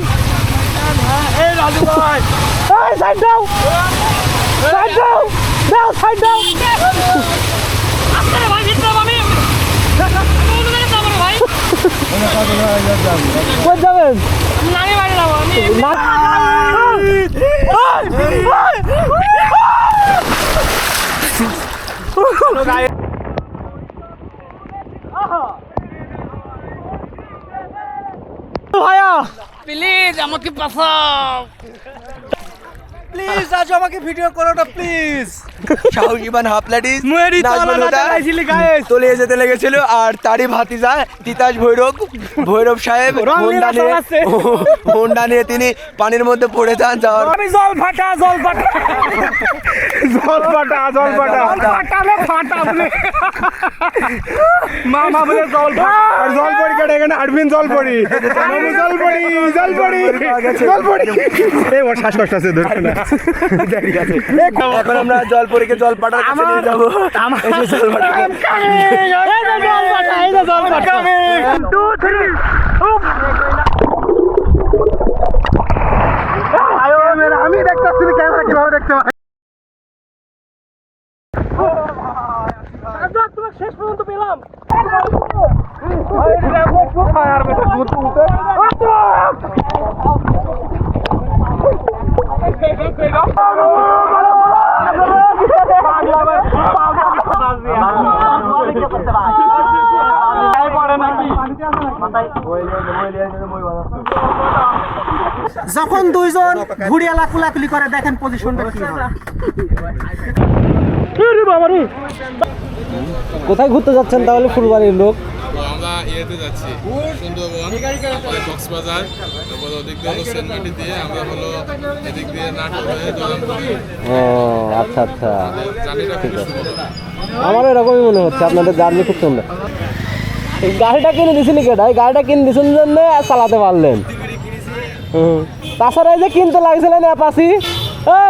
Side এই রাজু ভাই এই সাইড দাও সাইড দাও দাও সাইড দাও আরে ভাই ভিতরে আমি বলতে যাব না ভাই কোন যাবেন নানি বাড়ি যাব আমি না ভাইয়া প্লিজ আমাকে বাঁচাও প্লিজ আজ আমাকে ভিডিও করো না প্লিজ শাহরিমান হাফলাডিস মুয়েরি তোলা না চাইছিলি গাইস তলিয়ে যেতে লেগেছিল আর তারই ভাতিজা তিতাস ভৈরব সাহেব হোন্ডা নিয়ে তিনি পানির মধ্যে পড়ে যান যাওয়ার আমি জল ফাটা ফাটা বলে মামা বলে জল ফাটা আর জল পড়ি কেটে এখানে আরবিন জল পড়ি আমি জল পড়ি এই ওর শ্বাসকষ্ট আছে ধরতে না এখন আমরা জলপরীকে জল পাটার কাছে নিয়ে যাবো এই যে জল পাটা এই যে জল ফাটা 2 3 আমি দেখতেছি ক্যামেরা কিভাবে দেখতে হয় তোমার শেষ পর্যন্ত পেলাম যখন দুইজন ঘুরিয়া লাকুলাকুলি করে দেখেন পজিশনটা কি হয় কোথায় ঘুরতে যাচ্ছেন তাহলে ফুলবাড়ির লোক আমরা ইয়েতে যাচ্ছি সুন্দরবন কক্সবাজার তারপরে ওদিক দিয়ে হলো সেন্টমার্টি দিয়ে আমরা হলো এদিক দিয়ে নাটোর হয়ে জলানপুরি ও আচ্ছা আচ্ছা জার্নিটা খুব সুন্দর আমারও এরকমই মনে হচ্ছে আপনাদের জার্নি খুব সুন্দর এই গাড়িটা কিনে দিছিলি কেটা এই গাড়িটা কিনে দিছেন জন্য চালাতে পারলেন তাছাড়া এই যে কিনতে লাগছিলেন অ্যাপাসি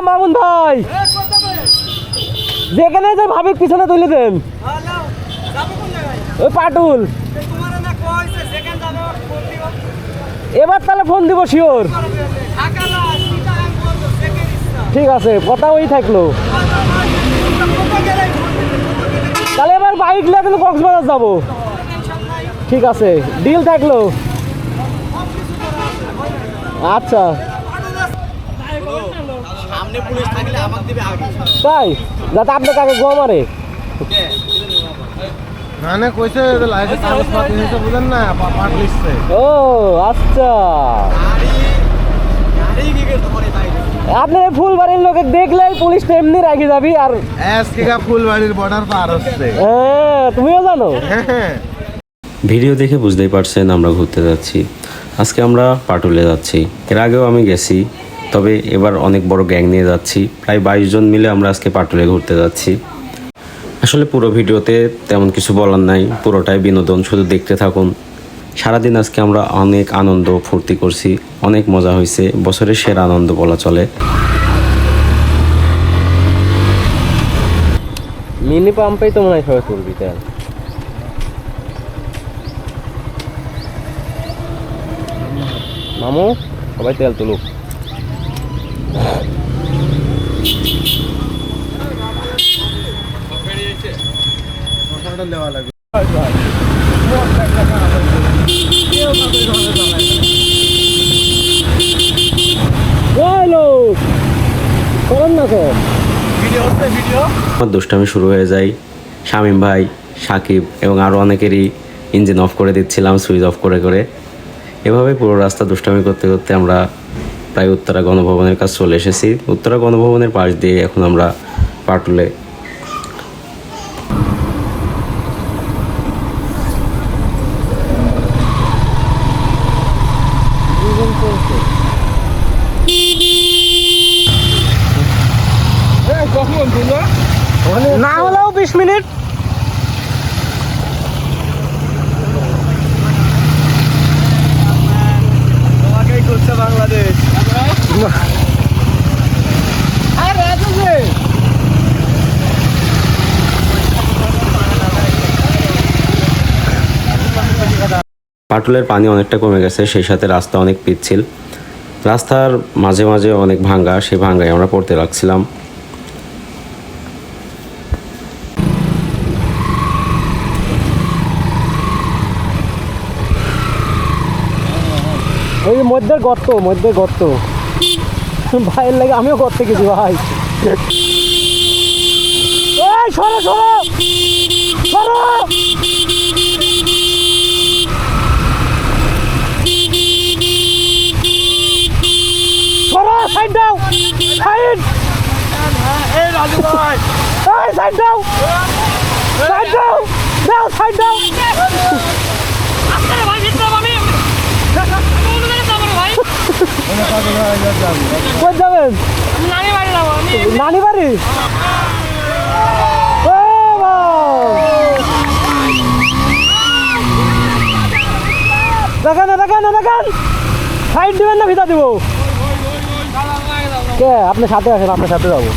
মামুন ভাই যেখানে যে ভাবিক পিছনে তুলে দেন ওই পাটুল এবার তাহলে ফোন দিব শিওর ঠিক আছে কথা ওই থাকলো তাহলে এবার বাইক নিয়ে কিন্তু কক্সবাজার যাবো ঠিক আছে ডিল থাকলো আচ্ছা সামনে পুলিশ থাকলে আমাকে দিবে আগে তাই যাতে আপনি কাকে গোয়া মারে না কইছে লাইসেন্স কাগজপত্র হিসেবে বুঝেন না পাট লিখছে ও আচ্ছা আপনার ফুলবাড়ির লোকে দেখলেই পুলিশ এমনি রাখি যাবি আর আজকে ফুলবাড়ির বর্ডার পার হচ্ছে হ্যাঁ তুমিও জানো ভিডিও দেখে বুঝতেই পারছেন আমরা ঘুরতে যাচ্ছি আজকে আমরা পাটুলে যাচ্ছি এর আগেও আমি গেছি তবে এবার অনেক বড় গ্যাং নিয়ে যাচ্ছি প্রায় 22 জন মিলে আমরা আজকে পাটুলে ঘুরতে যাচ্ছি আসলে পুরো ভিডিওতে তেমন কিছু বলার নাই পুরোটাই বিনোদন শুধু দেখতে থাকুন সারাদিন আজকে আমরা অনেক আনন্দ ফুর্তি করছি অনেক মজা হয়েছে বছরের সেরা আনন্দ বলা চলে মিনি পাম্পেই তো মনে হয় সবাই তুলবি তেল মামু সবাই তেল তুলুক দেওয়া লাগবে আমার দুষ্টামি শুরু হয়ে যায় শামীম ভাই সাকিব এবং আরও অনেকেরই ইঞ্জিন অফ করে দিচ্ছিলাম সুইচ অফ করে করে এভাবে পুরো রাস্তা দুষ্টামি করতে করতে আমরা প্রায় উত্তরা গণভবনের কাছে চলে এসেছি উত্তরা গণভবনের পাশ দিয়ে এখন আমরা পাটুলে না হলেও 20 মিনিট তোমাকেই করছে বাংলাদেশ পাটুলের পানি অনেকটা কমে গেছে সেই সাথে রাস্তা অনেক পিচ্ছিল রাস্তার মাঝে মাঝে অনেক ভাঙ্গা, সেই ভাঙ্গায় আমরা পড়তে লাগছিলাম। ওই যে মধ্যের গর্ত ভাইয়ের লাগে আমিও গর্তে গেছি ভাই। এই সরো সরো সরো, সরো, সাইড দাও, সাইড। এই রাজু ভাই, এই সাইড দাও, সাইড দাও, দাও সাইড দাও। আপনারা ভাই ভিতরে আমি অন্য জায়গায় যাবো না ভাই। কই যাবেন? আমি নানি বাড়ি যাবো আমি। নানি বাড়ি? ও দেখেন দেখেন দেখেন, সাইড দিবেন না ভিতর দিব? কে আপনি সাথে আসেন, আপনার সাথে যাবো।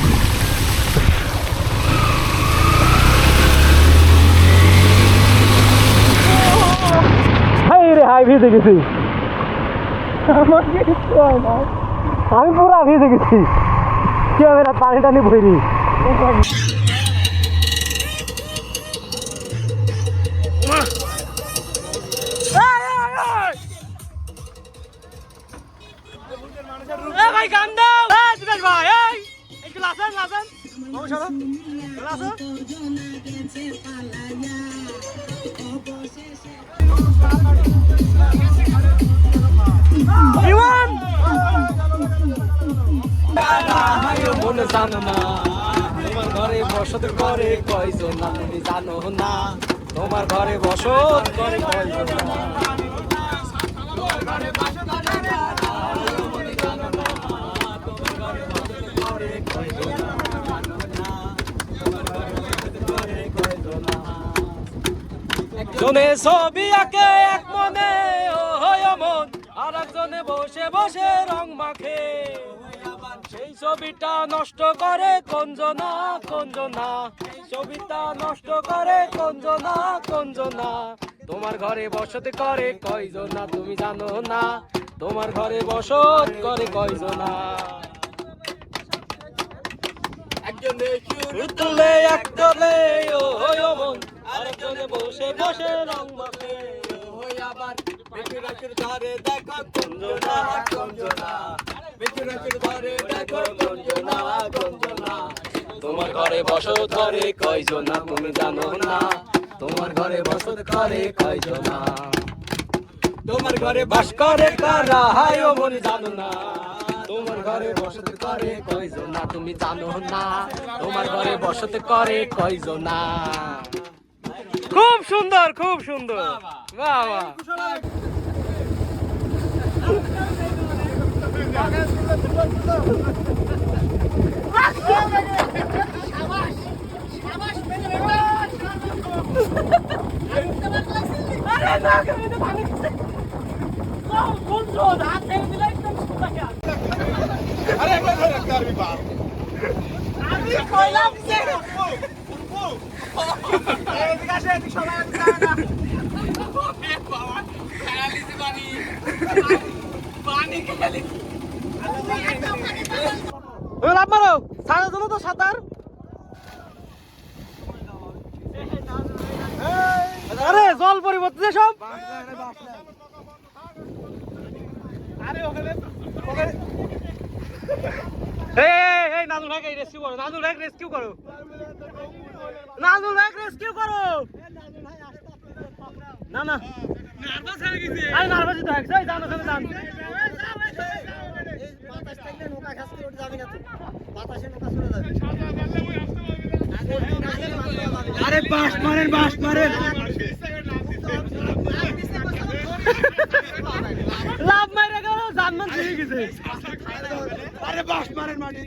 হাই রে হাই, ভিজে গেছি, আমি পুরা ভিজে গেছি। কি হবে না, পানি টানি ভরি। ভাই গান দাও সুদেশ ভাই। একটু লাসেন লাসেন তোমার ঘরে বসত করে কয়জন না তুমি জানো না, তোমার ঘরে বসত করে কয়জন না। একজনে ছবি আঁকে এক মনে ও হয় মন, আর একজনে বসে বসে রং মাখে। সেই ছবিটা নষ্ট করে কঞ্জনা কঞ্জনা, ছবিটা নষ্ট করে কঞ্জনা কঞ্জনা। তোমার ঘরে বসত করে কয়জনা তুমি জানো না, তোমার ঘরে বসত করে কয়জনা। একজনে সুর তুলে একজনে ও হয় মন, আরেকজনে বসে বসে রং মাখে। ওই আবার বেচুরাচুর ধরে দেখো কঞ্জনা কঞ্জনা, বেচুরাচুর ধরে দেখো কঞ্জনা কঞ্জনা। তোমার ঘরে বসত করে কয়জনা তুমি জানো না, তোমার ঘরে বসত করে কয়জনা। তোমার ঘরে বাস করে কারা হায় ও মন জানো না, তোমার ঘরে বসত করে কয়জনা তুমি জানো না, তোমার ঘরে বসত করে কয়জনা। খুব সুন্দর খুব সুন্দর, বাহ বাহ। লাভ মারো, সাঁতার জন্য তো সাঁতার। আরে জল পরিবর্তন সব। এই নাজুল ভাই রেস্কিউ করো, নাজুল ভাই রেস্কিউ করো, নাজুল ভাই রেস্কিউ করো। না না নার্ভাস হয়ে গেছে, আরে নার্ভাস তো হয়েছে, জানো জানো জান। বাতাস থাকলে নৌকা খাসতে উঠে যাবে না তো, বাতাসে নৌকা চলে যাবে। আরে বাস মারেন বাস মারেন, লাভ মারে গেল, জানমান ছিড়ে গেছে। আরে বাস মারেন মাটি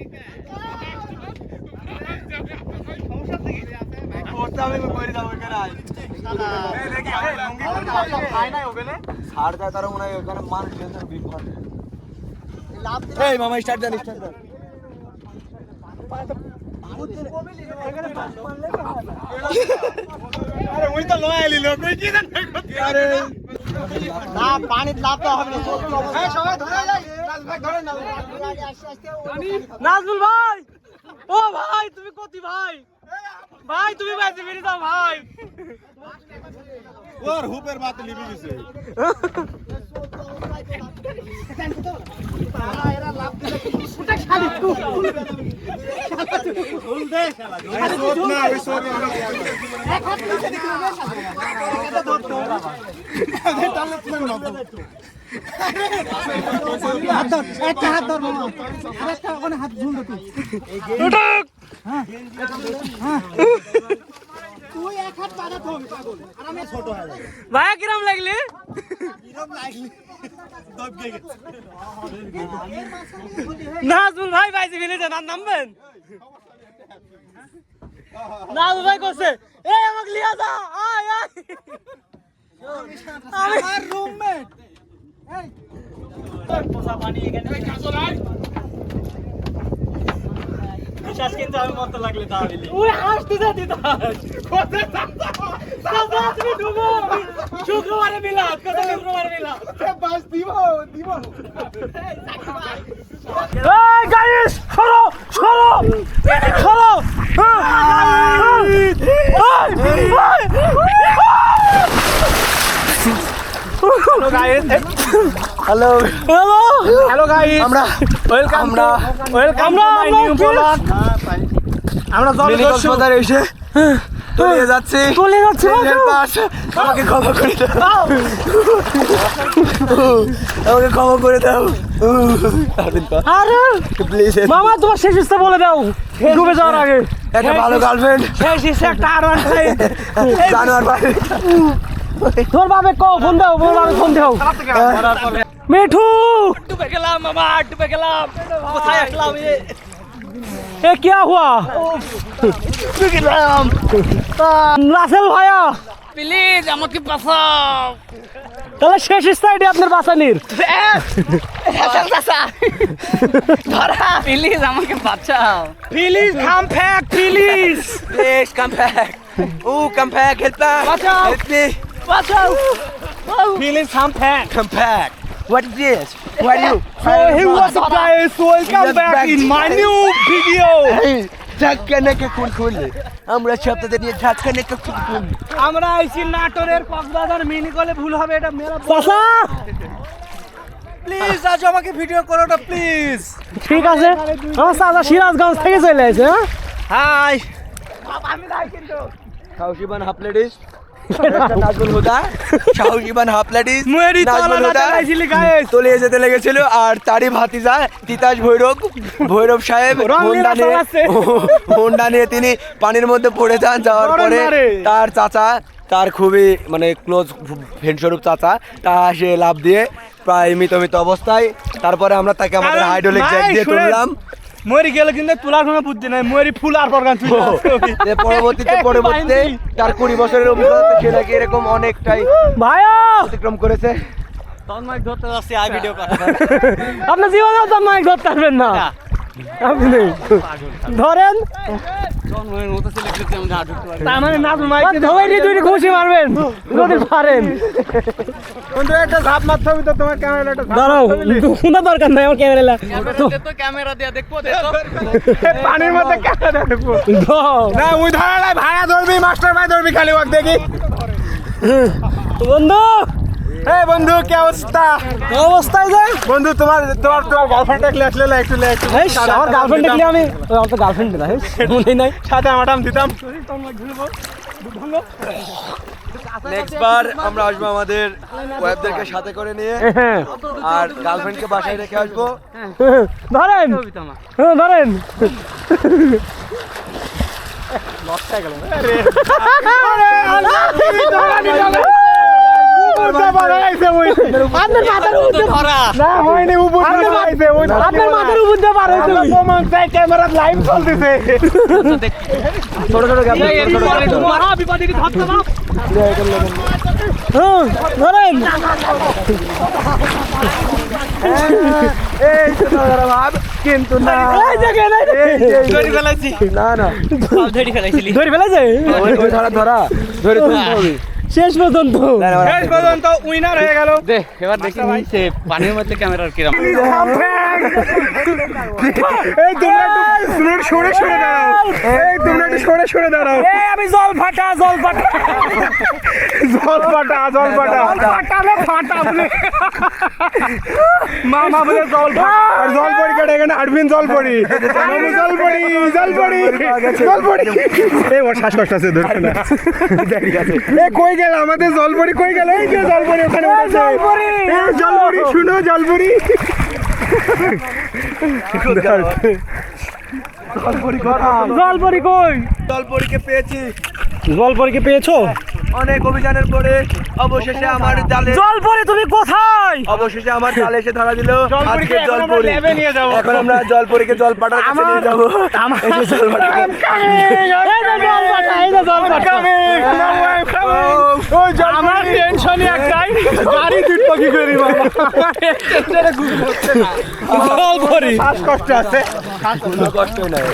মামা স্টার্ট দেন স্টার্ট দেন। আরে ওই তো লয় লিলো কই কি জান। আরে না পানি লাভ তো হবে না, সবাই ধরে যায়। নাজমুল ভাই, ও ভাই তুমি কতি ভাই, ভাই তুমি বাইতে বেরিয়ে যাও ভাই। ওর হুপের বাতে লিবি গেছে একটা হাত ধর মামা, আরেকটা ওখানে হাত ঝুল তুই। তুই এক হাত বাড়া ধর পাগল, আর আমি ছোট হয়ে যাই। ভাই কিরম লাগলি? নাজমুল ভাই বাইতে ফেলে যান, আর নামবেন? নাজমুল ভাই করছে, এই আমাকে লিয়া যা, আয় আয়। আমার রুমমেট এই পোষা পানি এখানে বিশ্বাস কিন্তু আমি মত লাগলে তাহলে ওই হাসতে যাতি তাস কথা তুমি ডুবো শুক্রবারে মিলাদ কত শুক্রবারে মিলাদ বাস দিব এই গাইস সরো সরো সরো hello guys hello hello hello guys আমরা welcome to my new blog. আমরা কক্সবাজারে এসে চলে যাচ্ছি আমাকে ক্ষমা করে দাও, আমাকে ক্ষমা করে দাও আরে প্লিজ মামা তোমার শেষ ইচ্ছা বলে দাও ডুবে যাওয়ার আগে। একটা ভালো গার্লফ্রেন্ড, শেষ ইচ্ছা একটা আর1 জানোয়ার ভাই। তোর বাবে ফোন দাও, বল বাবে ফোন দাও। মিঠু ডুবে গেলাম মামা, ডুবে গেলাম, কোথায় আসলাম? এ क्या हुआ? ডুবে গেলাম। রাসেল ভাইয়া প্লিজ আমাকে বাঁচাও। তাহলে শেষ স্টাইডে আপনার বাঁচানির রাসেল চাচা ধরা, প্লিজ আমাকে বাঁচাও, please come back, please please come back, oh come back, help me বাঁচাও, please come back. What is this? What are you? So he was a guy, so welcome back in my new video. ঝাঁকানে কে খুন খুললে আমরা সপ্তাহে নিয়ে ঝাঁকানে কে খুন খুললে আমরা আইছি নাটোরের কক্সবাজার মিনি কলে ভুল হবে এটা মেরা চাচা প্লিজ আজ আমাকে ভিডিও করো না প্লিজ। ঠিক আছে আমার চাচা সিরাজগঞ্জ থেকে চলে আসে। হাই আমি নাই কিন্তু খাউশিবান হাফ লেডিস নাজমুল হুদা, শাহজিবান হাফ লেডিস নাজমুল হুদা চলে যেতে লেগেছিল, আর তারই ভাতিজা তিতাস ভৈরব সাহেব হোন্ডা নিয়ে তিনি পানির মধ্যে পড়ে যান। যাওয়ার পরে তার চাচা, তার খুবই মানে ক্লোজ ফ্রেন্ড স্বরূপ চাচা, তা সে লাভ দিয়ে প্রায় মৃত অবস্থায়। তারপরে আমরা তাকে আমাদের হাইড্রোলিক জ্যাক দিয়ে তুললাম। মরি গেল কিন্তু তোলার কোনো বুদ্ধি নাই, মরি ফুল আর পরগান তুই। পরবর্তীতে তার 20 বছরের অভিজ্ঞতা সে নাকি এরকম অনেকটাই ভাইয়া অতিক্রম করেছে। তন্ময় ধরতে যাচ্ছি আই ভিডিও করা, আপনি জীবনে তন্ময় ধরতে পারবেন না, আপনি ধরেন তার মানে নাজমুল ভাই ধরে দুইটি ঘুষি মারবেন যদি পারেন। বন্ধু একটা ঝাপ মারতে হবে তো তোমার ক্যামেরাটা দাঁড়াও, কোনো দরকার নাই আমার ক্যামেরা তো ক্যামেরা দিয়ে দেখবো পানির মধ্যে ক্যামেরা দেখবো না ওই ধরে ভাইয়া ধরবি, মাস্টার ভাই ধরবি, খালি ওয়াক দেখি। বন্ধু এই বন্ধু কি অবস্থা? অবস্থায় যায় বন্ধু তোমার গার্লফ্রেন্ড দেখলে আসলে একটু আমার গার্লফ্রেন্ড দেখলে আমি আমার তো গার্লফ্রেন্ড না মনে নাই, সাথে আমাটাম দিতাম। নেক্সট বার আমরা আসবো আমাদের ওয়াইফদেরকে সাথে করে নিয়ে, আর গার্লফ্রেন্ডকে বাসায় রেখে আসবো। ধরেন ধরেন ক্যামেরা লাইভ চলতেছে, ছোট ছোট ধরেন ভাব কিন্তু না না ধরে ফেলাইছে ধরে শেষ পর্যন্ত উইনার হয়ে গেল। এবার দেখি নিচে পানির মধ্যে ক্যামেরার কিরম এই তোমরা একটু সরে সরে দাঁড়াও, এই তোমরা একটু সরে সরে দাঁড়াও। আমি জল ফাটা জল ফাটা মামা বলে জল ফাটা। আর জল পড়ি কেটে এখানে আরবিন জল পড়ি, জল পড়ি জল পড়ি জল পড়ি। এই ওর শ্বাসকষ্ট আছে, ধরছে না। এ কই গেল আমাদের জল পড়ি, কই গেল? এই যে জল পড়ি ওখানে উঠেছে। জল পড়ি শুনো, জল পড়ি জলপরি কই? জলপরীকে পেয়েছি জলপরিকে পেয়েছো? অনেক অভিযানের পরে অবশেষে আমার জালে জলপরি তুমি কোথায়? অবশেষে আমার জালে এসে ধরা দিল আজকে এখন আমরা জলপরী। ল্যাবে নিয়ে যাবো। এখন আমরা জলপরীকে জল পাটার কাছে নিয়ে যাবো। এই যে জলপাটাকে। আমার টেনশনই একটাই, গাড়ি দুটো কি করি বাবা। জলপরি শ্বাসকষ্ট আছে। কোনো কষ্টই নাই।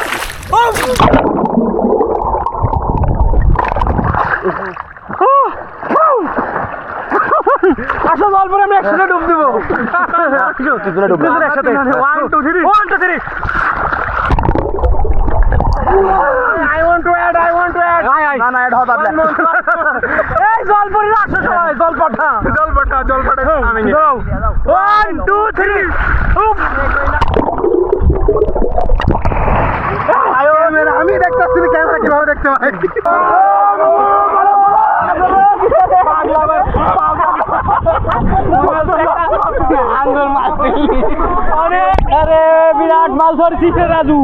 আসো জলপরি, আমি একসাথে ডুব দেবো। একসাথে 1 2 3 1 2 3 I want to add. না না add হবে না। এই জলপরি আসো সবাই, জলপাটা আমি নিয়ে 1 2 3 আমি দেখতেছি ক্যামেরা কিভাবে দেখতে পাই। আরে বিরাট মাছ ধরছিস রাজু।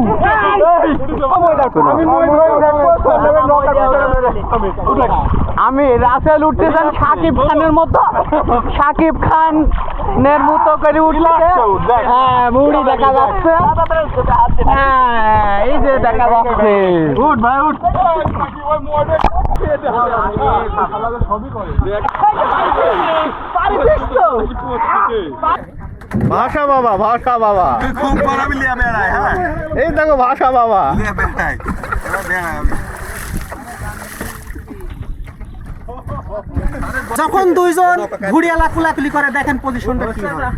আমি রাসেল উঠতেছেন সাকিব খানের মতো, সাকিব খানের মতো করে উঠছে। হ্যাঁ মুড়ি দেখা যাচ্ছে, হ্যাঁ এই যে দেখা যাচ্ছে। উঠ ভাই উঠ। ভাষা বাবা, ভাষা বাবা, খুব খারাপ লিয়া বেড়ায়। হ্যাঁ এই দেখো ভাষা বাবা। লিয়া বেড়ায়, এবার বেড়ায়। যখন দুইজন ঘুড়িয়ালা কুলাকুলি করে, দেখেন পজিশনটা কি হয়।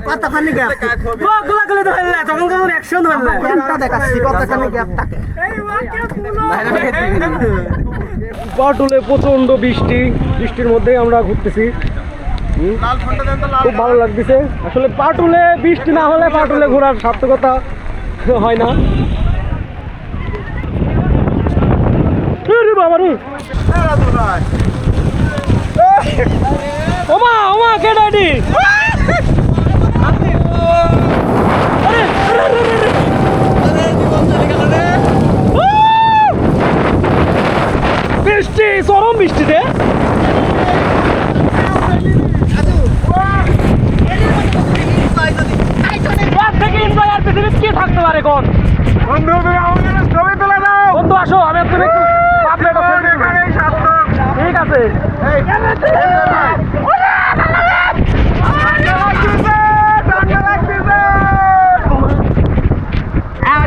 কতখানি গ্যাপ কুলাকুলি তো হলো, তখন কেমন অ্যাকশন হলো। গ্যাপটা দেখাচ্ছি, কতখানি গ্যাপ থাকে। পাটুলে প্রচন্ড বৃষ্টির মধ্যে আমরা ঘুরতেছি, খুব ভালো লাগতেছে। আসলে পাটুলে বৃষ্টি না হলে পাটুলে ঘোরার সার্থকতা হয় না। ওমা ওমা কে ডাডি বৃষ্টি, চরম বৃষ্টিতে পৃথিবীতে কি থাকতে পারে কোন বন্ধু তুমি আমাদের ছবি তুলে দাও। বন্ধু আসো, আমি তুমি একটু ঠিক আছে।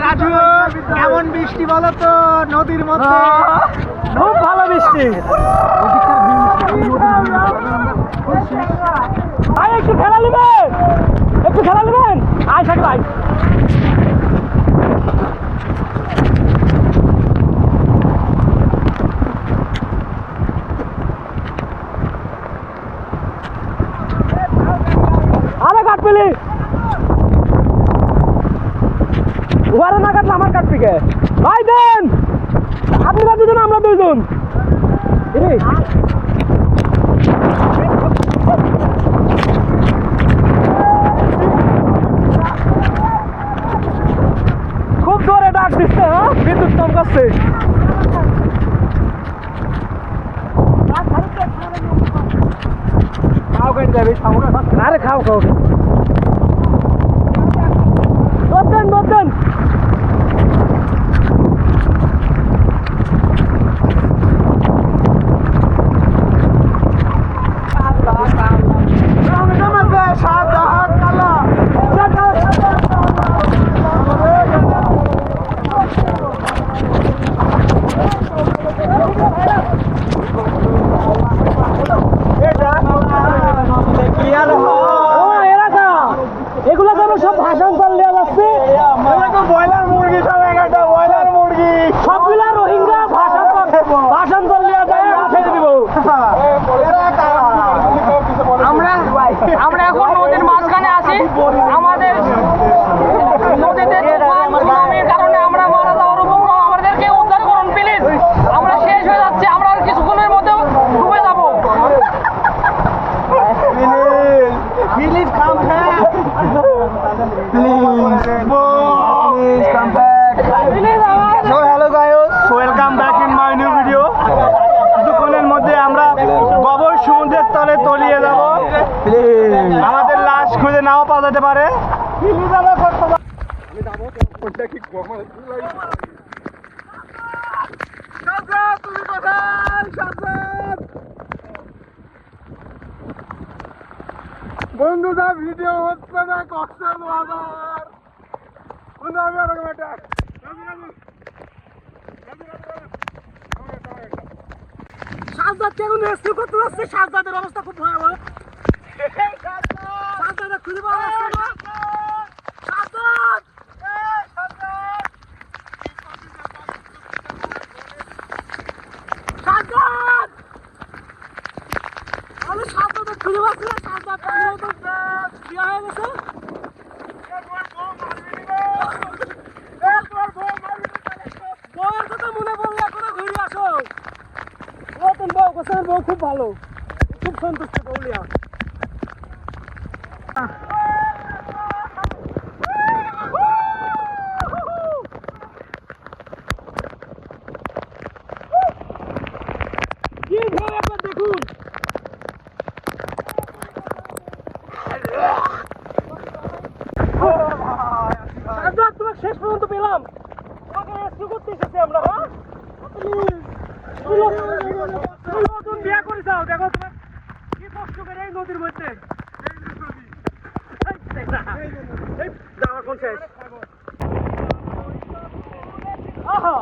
রাজু কেমন বৃষ্টি বলো তো নদীর মধ্যে? খুব ভালো বৃষ্টি। একটু খেলা নেবেন, আয় সাকিব ভাই। আরে কাট পেলি, ওয়ারে না কাটলে আমার কাটবি কে? ভাই দেন, আপনারা দুজন আমরা দুজন। খুব জোরে ডাক দিচ্ছে, হ্যাঁ বিদ্যুৎ চমকাচ্ছে। খাও কেটে যাবে, আরে খাও দেন সাদা কালা আমরা এখন নদীর মাঝখানে আছি। আমাদের নদীতে সুনামির কারণে আমরা মারা যাওয়ার উপক্রম। আমাদেরকে উদ্ধার করুন প্লিজ, আমরা শেষ হয়ে যাচ্ছি, আমরা আর কিছুক্ষণের মধ্যে ডুবে যাবো। Please come back. Please come back. So hello guys, welcome back in my new video. কিছুক্ষণের মধ্যে আমরা গবর সমুদ্রের তলে তলিয়ে যাব। আমাদের লাশ খুঁজে নাও পাওয়া যেতে পারে। তুমি কোথায়? বন্ধুরা ভিডিও হচ্ছে না, কষ্টের বাজার। বন্ধু আমি এরকম একটা সাজদাদ কেন রেস্কিউ করতে যাচ্ছে? সাজদাদের অবস্থা খুব ভয়াবহ। সাজদাদ খুঁজে পাওয়া যাচ্ছে না। সাজদাদ! সাজদাদ! আমি সাজদাদের খুঁজে পাচ্ছি না। সাজদাদ পালিয়ে তো বিয়ে হয়ে গেছে। বউয়ের কথা মনে পড়লে এখনো ঘুরে আসো। নতুন বউ গোসলের বউ খুব ভালো, খুব সন্তুষ্ট বউলিয়া। কি ঢেউ একবার দেখুন। সাজদাদ, তোমাকে শেষ পর্যন্ত পেলাম। তোমাকে রেস্কিউ করতে এসেছি আমরা। হ্যাঁ তুমি নতুন বিয়ে করে যাও, দেখো তোমার কি কষ্ট করে এই নদীর মধ্যে। আমার ফোন শেষ। আহা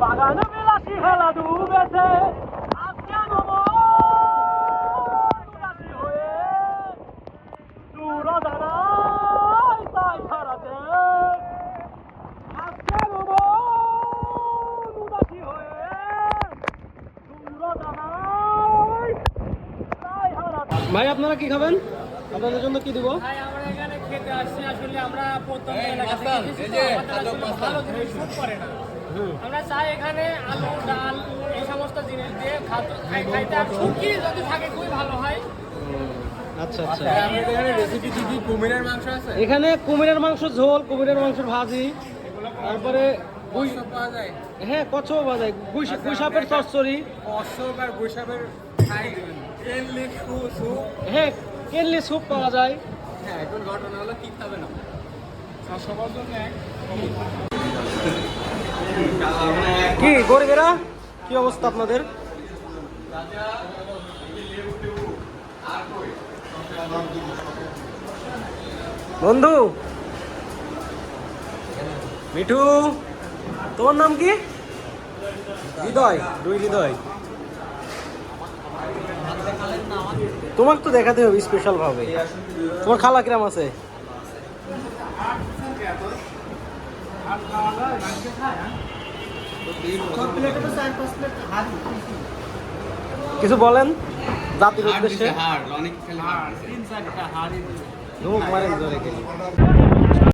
বাগানে বিলাসী খেলা ডুবেছে, আজকে উদাসী হয়ে দূর দাঁড়ায় তাই হারাতে। আজকে উদাসী হয়ে দূর দাঁড়ায় তাই হারাতে। ভাই আপনারা কি খাবেন? আপনাদের জন্য কি দিব? ভাই আমরা এখানে খেতে আসছি, আসলে আমরা প্রত্যন্ত এলাকা থেকে এসেছি তো, আমাদের আসলে ভালো জিনিস শুট করে না। আমরা চাই এখানে আলু ডাল এই সমস্ত জিনিস দিয়ে খাইতে, আর শুটকি যদি থাকে খুবই ভালো হয়। আচ্ছা আচ্ছা, রেসিপি কি কি? কুমিরের মাংস আছে, এখানে কুমিরের মাংস ঝোল, কুমিরের মাংসের ভাজি, তারপরে পাওয়া যায়, হ্যাঁ কচুও পাওয়া যায়, গুইসাপের চচ্চড়ি, অশ্বক আর বৈশাখের হ্যাঁ কেনলি স্যুপ পাওয়া যায়। হ্যাঁ, এখন ঘটনা হলো কি খাবে না সবার জন্য কি গরিবেরা, কি অবস্থা আপনাদের? বন্ধু মিঠু, তোমার নাম কি? হৃদয়, দুই হৃদয়। তোমাকে তো দেখাতে হবে স্পেশাল ভাবে। তোমার খালা কিরাম আছে? কিছু বলেন জাতির উদ্দেশ্যে। ধুমুক মারেন জোরে।